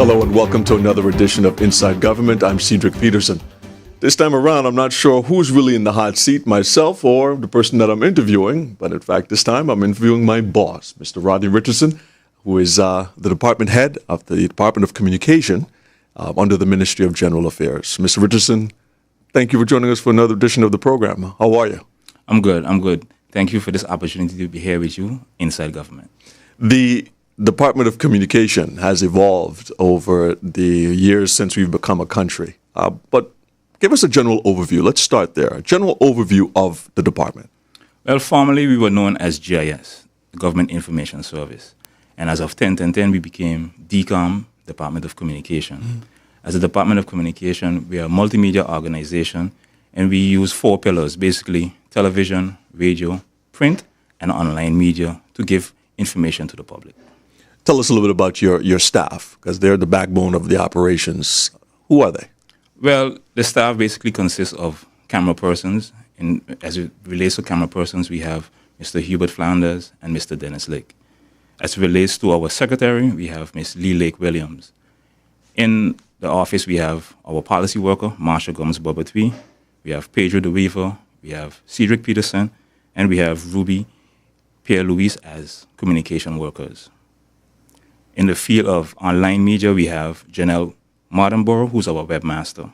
Hello and welcome to another edition of Inside Government. I'm Cedric Peterson. This time around, I'm not sure who's really in the hot seat, myself or the person that I'm interviewing. But in fact, this time I'm interviewing my boss, Mr. Rodney Richardson, who is the department head of the Department of Communication under the Ministry of General Affairs. Mr. Richardson, thank you for joining us for another edition of the program. How are you? I'm good. Thank you for this opportunity to be here with you inside government. The Department of Communication has evolved over the years since we've become a country. But give us a general overview. Let's start there. A general overview of the department. Well, formerly we were known as GIS, Government Information Service. And as of 10/10/10, we became DCOM, Department of Communication. As a Department of Communication, we are a multimedia organization, and we use 4 pillars, basically television, radio, print, and online media to give information to the public. Tell us a little bit about your staff, because they're the backbone of the operations. Who are they? Well, the staff basically consists of camera persons. And as it relates to camera persons, we have Mr. Hubert Flanders and Mr. Dennis Lake. As it relates to our secretary, we have Ms. Lee Lake Williams. In the office, we have our policy worker, Marsha Gomes Bobatwi. We have Pedro DeWeaver. We have Cedric Peterson. And we have Ruby Pierre-Louise as communication workers. In the field of online media, we have Janelle Mardenborough, who's our webmaster.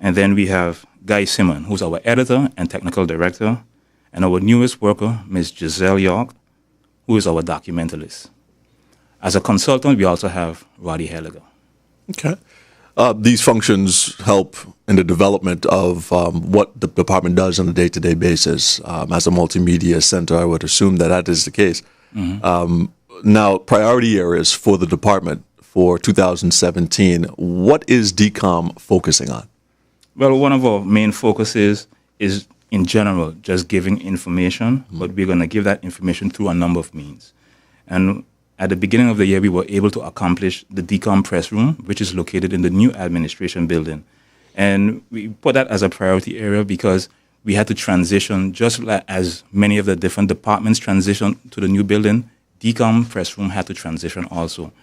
And then we have Guy Simon, who's our editor and technical director. And our newest worker, Ms. Giselle York, who is our documentalist. As a consultant, we also have Roddy Helliger. Okay. These functions help in the development of what the department does on a day-to-day basis. As a multimedia center, I would assume that is the case. Now, priority areas for the department for 2017, what is DCOM focusing on? Well, one of our main focuses is, in general, just giving information, but we're going to give that information through a number of means. And at the beginning of the year, we were able to accomplish the DCOM press room, which is located in the new administration building. And we put that as a priority area because we had to transition, just as many of the different departments transitioned to the new building. DCOM press room had to transition also.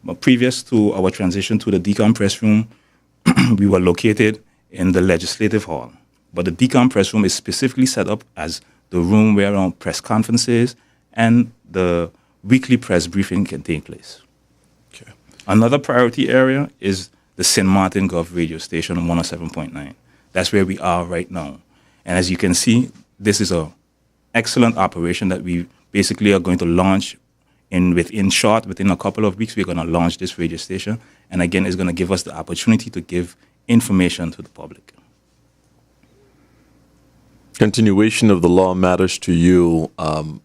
But previous to our transition to the DCOM press room, we were located in the legislative hall. But the DCOM press room is specifically set up as the room where our press conferences and the weekly press briefing can take place. Okay. Another priority area is the St. Martin Gov radio station on 107.9. That's where we are right now. And as you can see, this is an excellent operation that we basically are going to launch within a couple of weeks. We're going to launch this radio station. And again, it's going to give us the opportunity to give information to the public. Continuation of the Law Matters to You,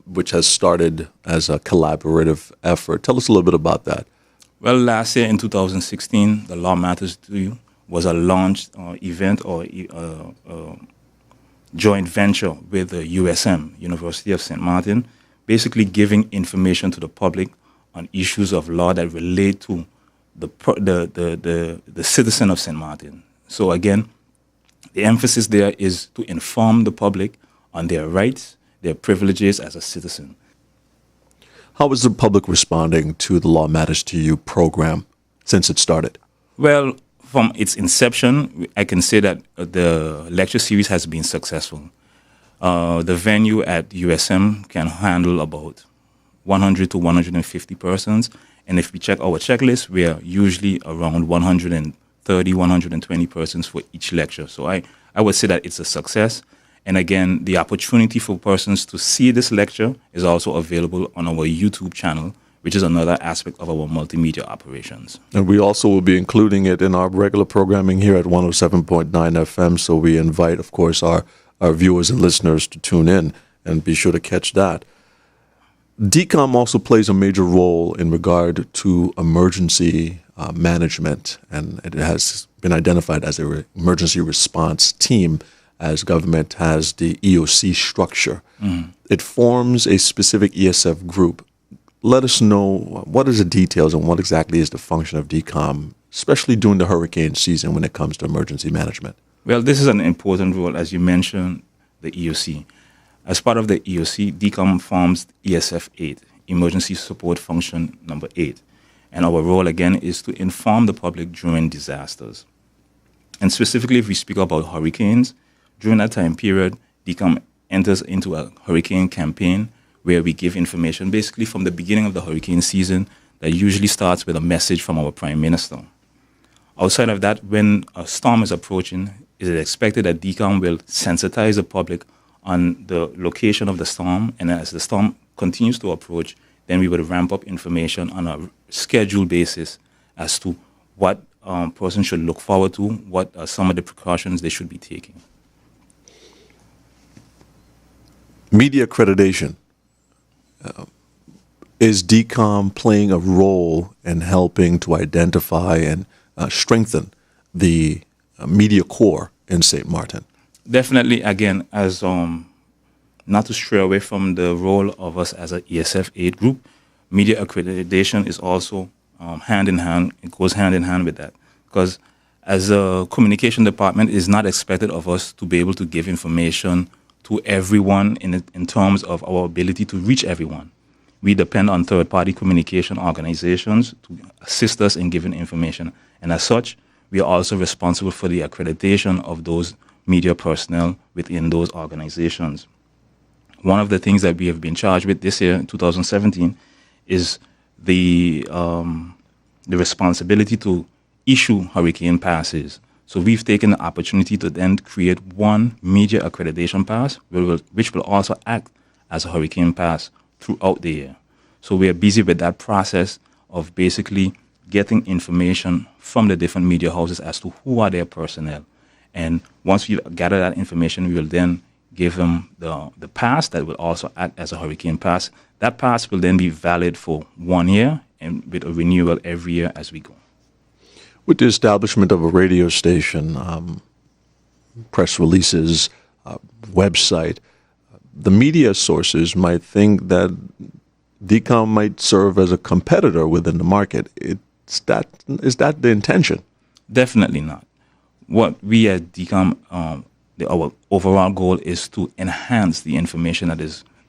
which has started as a collaborative effort. Tell us a little bit about that. Well, last year in 2016, the Law Matters to You was a launch event or joint venture with the USM, University of St. Martin, basically giving information to the public on issues of law that relate to the citizen of St. Martin. So again, the emphasis there is to inform the public on their rights, their privileges as a citizen. How is the public responding to the Law Matters to You program since it started? Well, from its inception, I can say that the lecture series has been successful. The venue at USM can handle about 100 to 150 persons. And if we check our checklist, we are usually around 130, 120 persons for each lecture. So I would say that it's a success. And again, the opportunity for persons to see this lecture is also available on our YouTube channel, which is another aspect of our multimedia operations. And we also will be including it in our regular programming here at 107.9 FM. So we invite, of course, our viewers and listeners to tune in and be sure to catch that. DCOM also plays a major role in regard to emergency management, and it has been identified as an emergency response team as government has the EOC structure. It forms a specific ESF group. Let us know what is the details and what exactly is the function of DCOM, especially during the hurricane season when it comes to emergency management. Well, this is an important role, as you mentioned, the EOC. As part of the EOC, DCOM forms ESF 8, Emergency Support Function number 8. And our role, again, is to inform the public during disasters. And specifically, if we speak about hurricanes, during that time period, DCOM enters into a hurricane campaign where we give information basically from the beginning of the hurricane season that usually starts with a message from our Prime Minister. Outside of that, when a storm is approaching, it is expected that DCOM will sensitize the public on the location of the storm, and as the storm continues to approach, then we would ramp up information on a scheduled basis as to what person should look forward to, what are some of the precautions they should be taking. Media accreditation. Is DCOM playing a role in helping to identify and strengthen the media core in St. Martin? Definitely, again, as not to stray away from the role of us as an ESF aid group, media accreditation is also hand in hand. It goes hand in hand with that, because as a communication department, it is not expected of us to be able to give information to everyone in terms of our ability to reach everyone. We depend on third-party communication organizations to assist us in giving information. And as such, we are also responsible for the accreditation of those media personnel within those organizations. One of the things that we have been charged with this year, 2017, is the responsibility to issue hurricane passes. So we've taken the opportunity to then create one media accreditation pass, which will also act as a hurricane pass throughout the year. So we are busy with that process of basically getting information from the different media houses as to who are their personnel. And once we gather that information, we will then give them the pass that will also act as a hurricane pass. That pass will then be valid for 1 year and with a renewal every year as we go. With the establishment of a radio station, press releases, website, the media sources might think that DCOM might serve as a competitor within the market. Is that the intention? Definitely not. What we at DCOM, our overall goal is to enhance the information that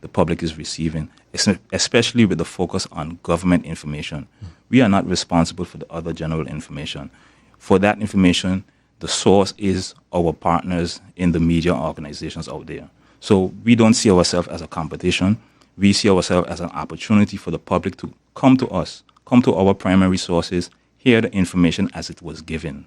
the public is receiving, especially with the focus on government information. We are not responsible for the other general information. For that information, the source is our partners in the media organizations out there. So we don't see ourselves as a competition. We see ourselves as an opportunity for the public to come to us, come to our primary sources, hear the information as it was given.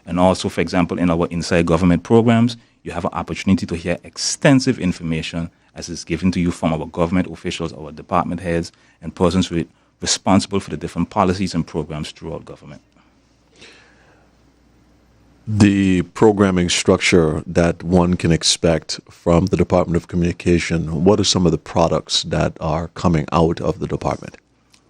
And also, for example, in our Inside Government programs, you have an opportunity to hear extensive information as is given to you from our government officials, our department heads, and persons responsible for the different policies and programs throughout government. The programming structure that one can expect from the Department of Communication, what are some of the products that are coming out of the department?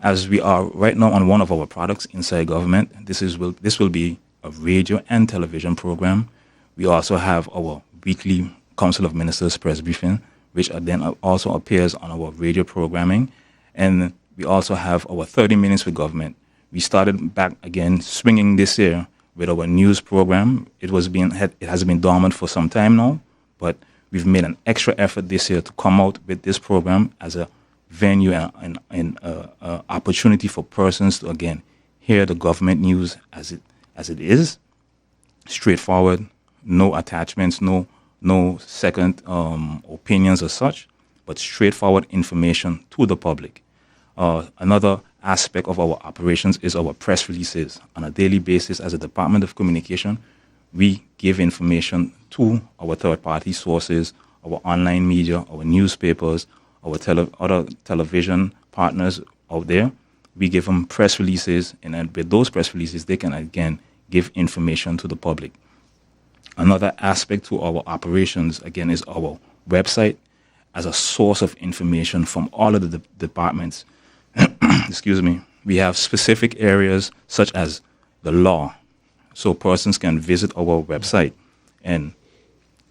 As we are right now on one of our products, Inside Government, this will be a radio and television program. We also have our weekly Council of Ministers press briefing, which then also appears on our radio programming. And we also have our 30 Minutes with Government. We started back again swinging this year with our news program. It has been dormant for some time now, but we've made an extra effort this year to come out with this program as a venue and opportunity for persons to again hear the government news as it is, straightforward, no attachments, no second opinions as such, but straightforward information to the public. Another aspect of our operations is our press releases. On a daily basis, as a Department of Communication, we give information to our third-party sources, our online media, our newspapers, our other television partners out there. We give them press releases, and then with those press releases, they can again give information to the public. Another aspect to our operations, again, is our website as a source of information from all of the departments. Excuse me. We have specific areas such as the law. So persons can visit our website, and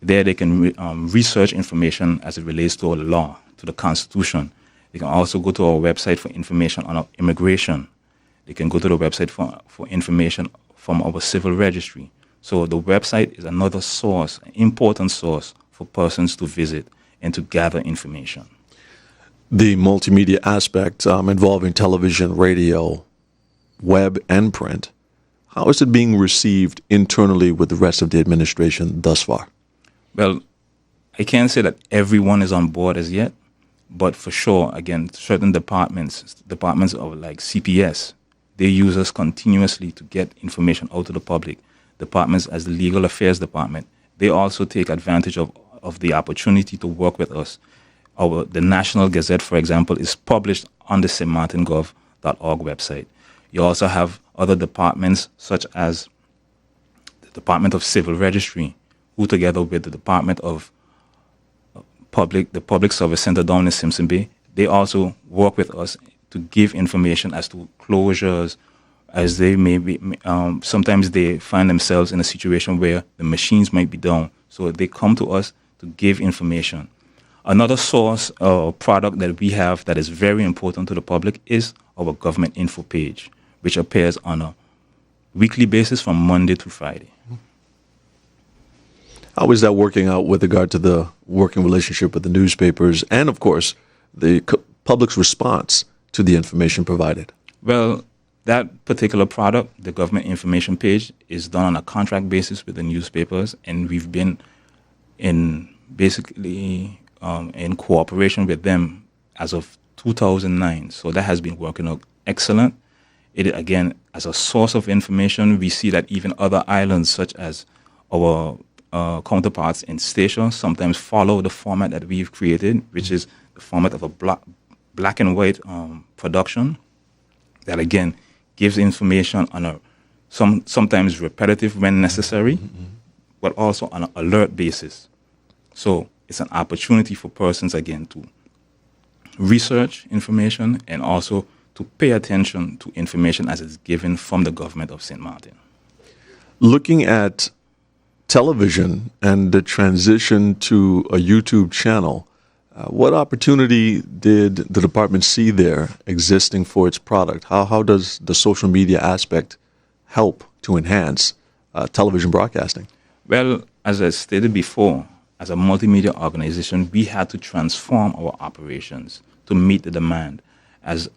there they can research information as it relates to our law, to the Constitution. They can also go to our website for information on our immigration. They can go to the website for information from our civil registry. So the website is another source, an important source for persons to visit and to gather information. The multimedia aspect involving television, radio, web and print. How is it being received internally with the rest of the administration thus far? Well, I can't say that everyone is on board as yet, but for sure, again, certain departments of like CPS, they use us continuously to get information out to the public. Departments as the Legal Affairs Department, they also take advantage of the opportunity to work with us. The National Gazette, for example, is published on the stmartingov.org website. You also have other departments such as the Department of Civil Registry, who together with the Department of the Public Service Center down in Simpson Bay, they also work with us to give information as to closures, as they may be, sometimes they find themselves in a situation where the machines might be down. So they come to us to give information. Another source or product that we have that is very important to the public is our government info page, which appears on a weekly basis from Monday to Friday. How is that working out with regard to the working relationship with the newspapers and, of course, the public's response to the information provided? Well, that particular product, the government information page, is done on a contract basis with the newspapers, and we've been in cooperation with them as of 2009. So that has been working out excellent. It, again, as a source of information, we see that even other islands, such as our counterparts in Statia, sometimes follow the format that we've created, which is the format of a black and white production that, again, gives information on a sometimes repetitive when necessary, but also on an alert basis. So it's an opportunity for persons, again, to research information and also to pay attention to information as it's given from the government of St. Martin. Looking at television and the transition to a YouTube channel, what opportunity did the department see there existing for its product? How does the social media aspect help to enhance television broadcasting? Well, as I stated before, as a multimedia organization, we had to transform our operations to meet the demand. As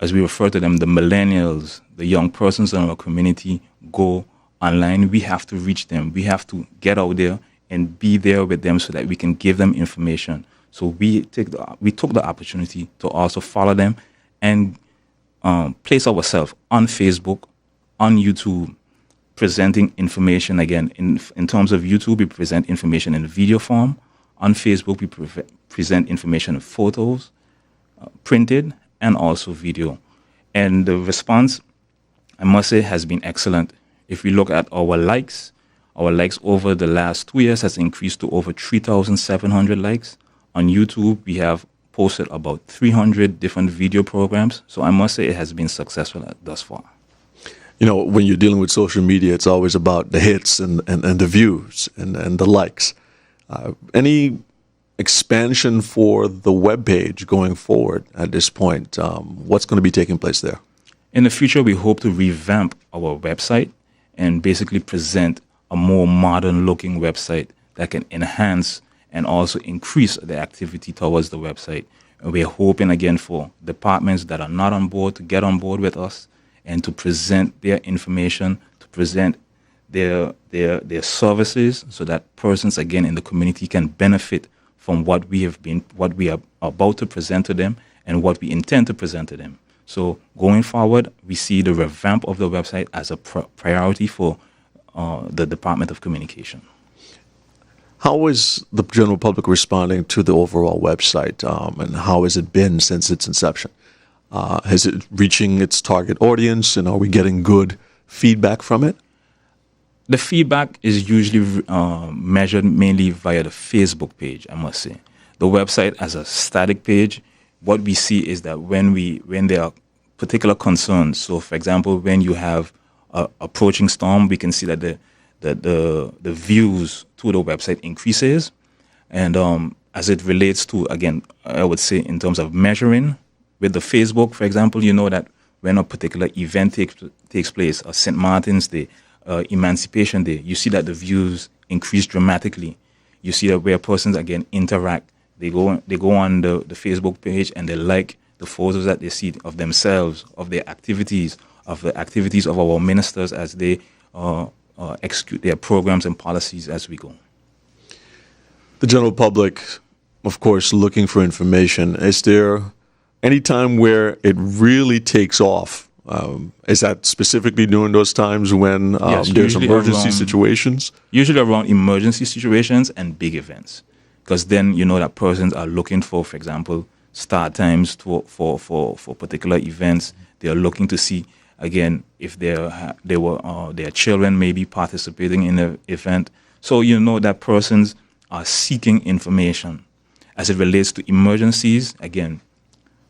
we refer to them, the millennials, the young persons in our community go online. We have to reach them. We have to get out there and be there with them so that we can give them information. So we took the opportunity to also follow them and place ourselves on Facebook, on YouTube, presenting information. Again, in terms of YouTube, we present information in video form. On Facebook, we present information in photos, printed, and also video. And the response, I must say, has been excellent. If we look at our likes over the last 2 years has increased to over 3,700 likes. On YouTube, we have posted about 300 different video programs. So I must say it has been successful thus far. You know, when you're dealing with social media, it's always about the hits and the views and the likes. Any expansion for the webpage going forward at this point? What's going to be taking place there? In the future, we hope to revamp our website and basically present a more modern-looking website that can enhance and also increase the activity towards the website. And we're hoping, again, for departments that are not on board to get on board with us and to present their information, to present their services so that persons, again, in the community can benefit from what we are about to present to them and what we intend to present to them. So going forward, we see the revamp of the website as a priority for the Department of Communication. How is the general public responding to the overall website, and how has it been since its inception? Is it reaching its target audience, and are we getting good feedback from it? The feedback is usually measured mainly via the Facebook page, I must say. The website as a static page, what we see is that when there are particular concerns, so for example, when you have approaching storm, we can see that the views to the website increases. And as it relates to, again, I would say in terms of measuring, with the Facebook, for example, you know that when a particular event takes place, St. Martin's Day, Emancipation Day, you see that the views increase dramatically. You see that where persons, again, interact, they go on the Facebook page and they like the photos that they see of themselves, of their activities, of the activities of our ministers as they execute their programs and policies as we go. The general public, of course, looking for information. Is there any time where it really takes off? Is that specifically during those times when there's emergency situations? Usually around emergency situations and big events. Because then you know that persons are looking for example, start times for particular events. They are looking to see, again, if their children may be participating in the event. So you know that persons are seeking information. As it relates to emergencies, again,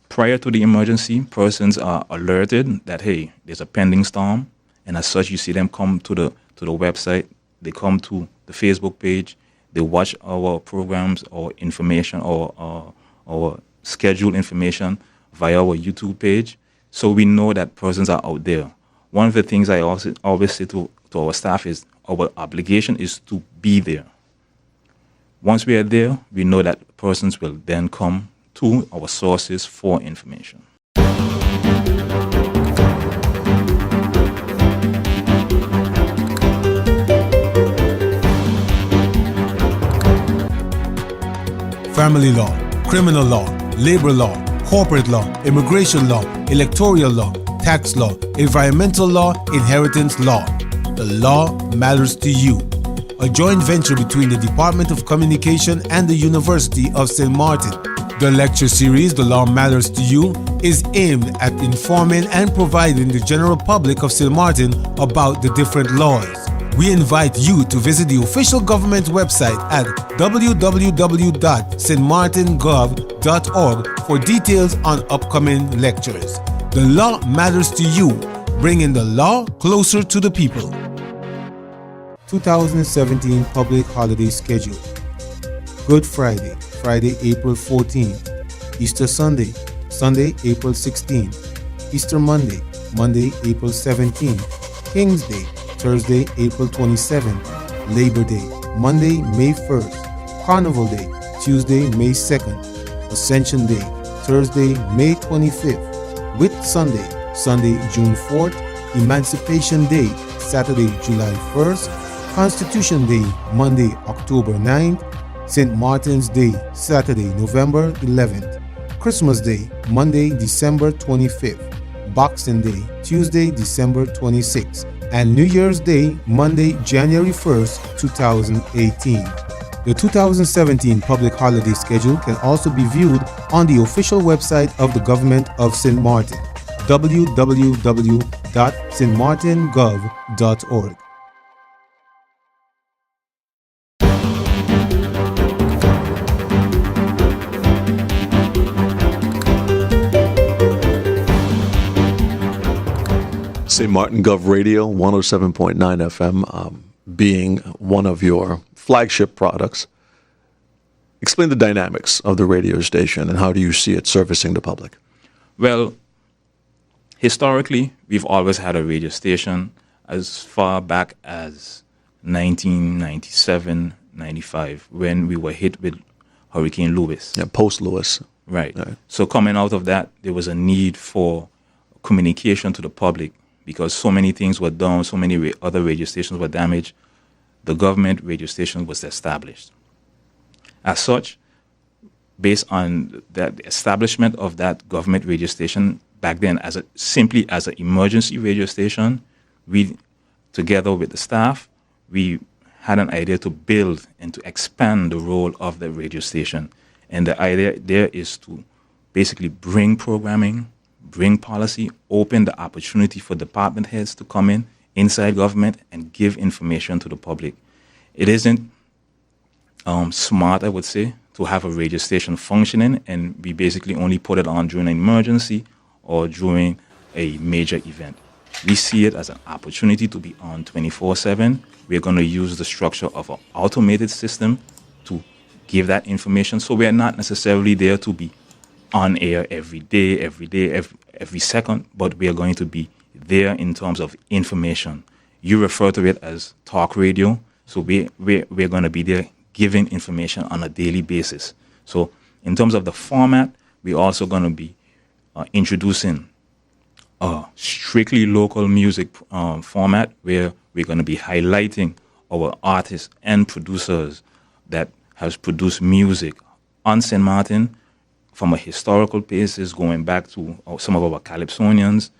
prior to the emergency, persons are alerted that, hey, there's a pending storm, and as such, you see them come to the website, they come to the Facebook page, they watch our programs or information or our scheduled information via our YouTube page, so we know that persons are out there. One of the things I also always say to our staff is our obligation is to be there. Once we are there, we know that persons will then come to our sources for information. Family law, criminal law, labor law, corporate law, immigration law, electoral law, tax law, environmental law, inheritance law. The law matters to you. A joint venture between the Department of Communication and the University of St. Martin. The lecture series, The Law Matters to You, is aimed at informing and providing the general public of St. Martin about the different laws. We invite you to visit the official government website at www.stmartingov.org for details on upcoming lectures. The law matters to you, bringing the law closer to the people. 2017 public holiday schedule. Good Friday, Friday, April 14th. Easter Sunday, Sunday, April 16th. Easter Monday, Monday, April 17th. King's Day, Thursday, April 27th. Labor Day, Monday, May 1st. Carnival Day, Tuesday, May 2nd. Ascension Day, Thursday, May 25th. Whit Sunday, Sunday, June 4th. Emancipation Day, Saturday, July 1st. Constitution Day, Monday, October 9th. St. Martin's Day, Saturday, November 11th. Christmas Day, Monday, December 25th. Boxing Day, Tuesday, December 26th. And New Year's Day, Monday, January 1st, 2018. The 2017 public holiday schedule can also be viewed on the official website of the Government of St. Martin, www.stmartingov.org. St. Martin Gov Radio, 107.9 FM, being one of your flagship products. Explain the dynamics of the radio station and how do you see it servicing the public? Well, historically, we've always had a radio station as far back as 1997, 95, when we were hit with Hurricane Lewis. Yeah, post-Lewis. Right. So coming out of that, there was a need for communication to the public because so many things were done, so many other radio stations were damaged. The government radio station was established. As such, based on that establishment of that government radio station back then simply as an emergency radio station, we, together with the staff, we had an idea to build and to expand the role of the radio station. And the idea there is to basically bring programming, bring policy, open the opportunity for department heads to come in inside government and give information to the public. It isn't smart, I would say, to have a radio station functioning and we basically only put it on during an emergency or during a major event. We see it as an opportunity to be on 24/7. We're going to use the structure of an automated system to give that information. So we're not necessarily there to be on air every day, every second, but we are going to be there in terms of information. You refer to it as talk radio, so we're going to be there giving information on a daily basis. So in terms of the format, we're also going to be introducing a strictly local music format where we're going to be highlighting our artists and producers that has produced music on St. Martin from a historical basis, going back to some of our calypsonians,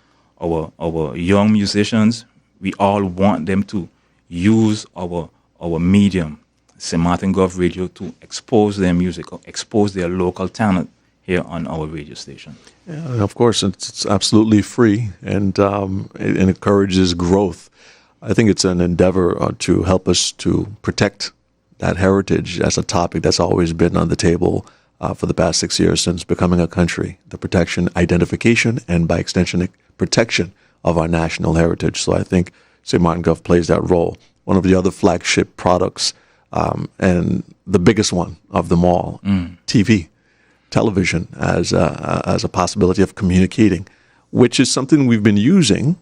our young musicians. We all want them to use our medium, St. Martin Gov Radio, to expose their music, or expose their local talent here on our radio station. Yeah, of course, it's absolutely free, and it encourages growth. I think it's an endeavor to help us to protect that heritage as a topic that's always been on the table for the past 6 years since becoming a country. The protection, identification, and by extension, protection of our national heritage. So I think St. Martin Gov plays that role. One of the other flagship products, and the biggest one of them all, television as a possibility of communicating, which is something we've been using.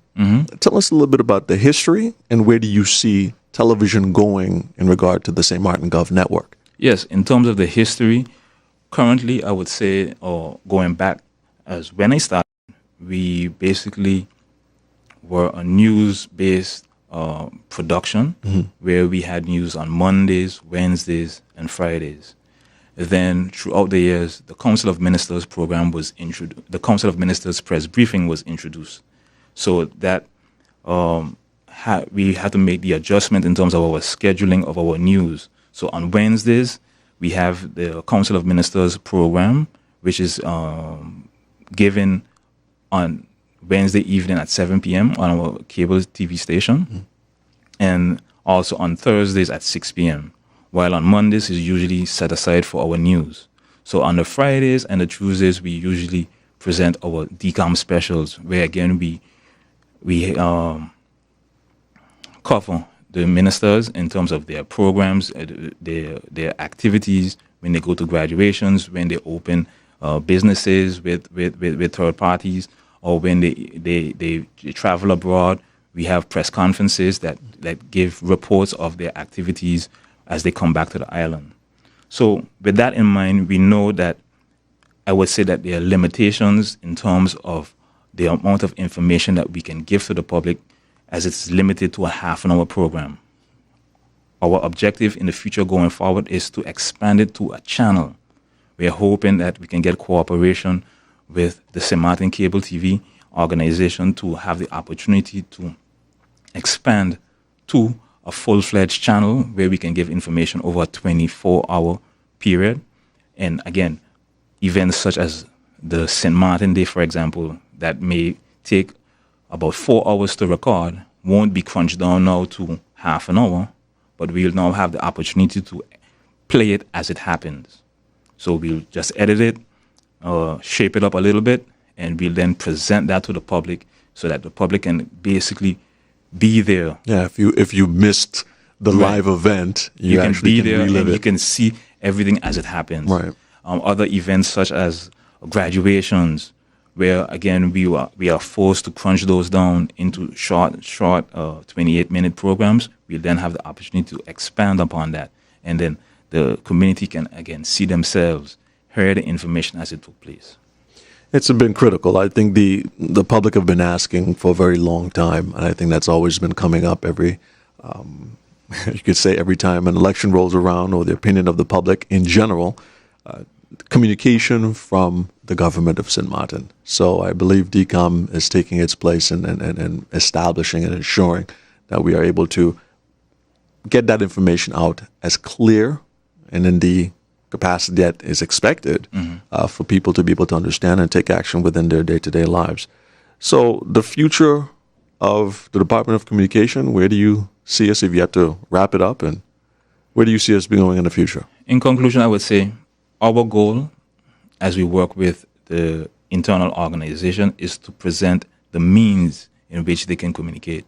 Tell us a little bit about the history and where do you see television going in regard to the St. Martin Gov network? Yes, in terms of the history, currently I would say, or going back as when I started, we basically were a news-based production where we had news on Mondays, Wednesdays, and Fridays. Then throughout the years, the Council of Ministers program was introduced. The Council of Ministers press briefing was introduced. So that we had to make the adjustment in terms of our scheduling of our news. So on Wednesdays, we have the Council of Ministers program, which is given on Wednesday evening at 7 p.m. on our cable TV station, and also on Thursdays at 6 p.m., while on Mondays is usually set aside for our news. So on the Fridays and the Tuesdays, we usually present our DCOM specials, where again we cover the ministers in terms of their programs, their activities, when they go to graduations, when they open businesses with third parties, or when they travel abroad. We have press conferences that give reports of their activities as they come back to the island. So with that in mind, we know that I would say that there are limitations in terms of the amount of information that we can give to the public, as it's limited to a half-an-hour program. Our objective in the future going forward is to expand it to a channel. We are hoping that we can get cooperation with the St. Martin Cable TV organization to have the opportunity to expand to a full-fledged channel where we can give information over a 24-hour period. And again, events such as the St. Martin Day, for example, that may take about 4 hours to record, won't be crunched down now to half an hour, but we'll now have the opportunity to play it as it happens. So we'll just edit it, shape it up a little bit, and we'll then present that to the public so that the public can basically be there. Yeah, if you missed the live event, you can actually be there and relive it. you can see everything as it happens. Right. Other events such as graduations, where again we are forced to crunch those down into short 28-minute programs. We'll then have the opportunity to expand upon that, and then the community can again see themselves, hear the information as it took place. It's been critical. I think the public have been asking for a very long time, and I think that's always been coming up every, you could say every time an election rolls around, or the opinion of the public in general, communication from the government of St. Martin. So I believe DCOM is taking its place and establishing and ensuring that we are able to get that information out as clear and in the capacity that is expected for people to be able to understand and take action within their day-to-day lives. So the future of the Department of Communication, where do you see us if you have to wrap it up, and where do you see us going in the future? In conclusion, I would say our goal as we work with the internal organization is to present the means in which they can communicate.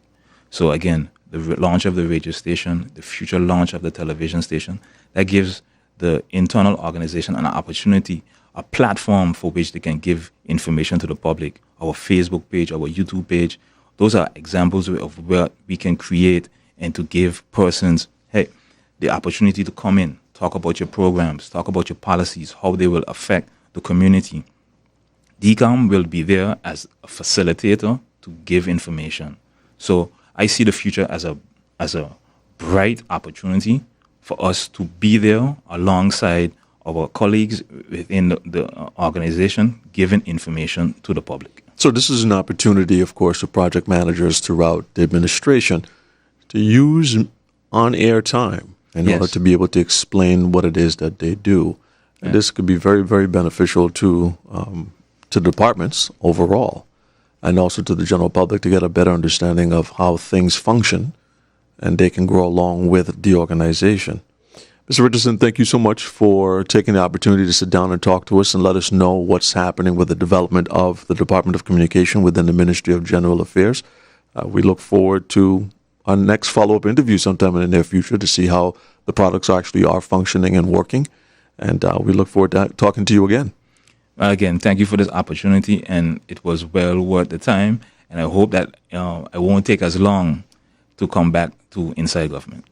So again, the launch of the radio station, the future launch of the television station, that gives the internal organization an opportunity, a platform for which they can give information to the public. Our Facebook page, our YouTube page, those are examples of where we can create and to give persons, hey, the opportunity to come in, talk about your programs, talk about your policies, how they will affect the community. DCOM will be there as a facilitator to give information. So I see the future as a bright opportunity for us to be there alongside our colleagues within the organization, giving information to the public. So this is an opportunity, of course, for project managers throughout the administration to use on-air time in order to be able to explain what it is that they do. And this could be very, very beneficial to departments overall, and also to the general public to get a better understanding of how things function, and they can grow along with the organization. Mr. Richardson, thank you so much for taking the opportunity to sit down and talk to us and let us know what's happening with the development of the Department of Communication within the Ministry of General Affairs. We look forward to our next follow-up interview sometime in the near future to see how the products actually are functioning and working. And we look forward to talking to you again. Again, thank you for this opportunity, and it was well worth the time. And I hope that it won't take as long to come back to Inside Government.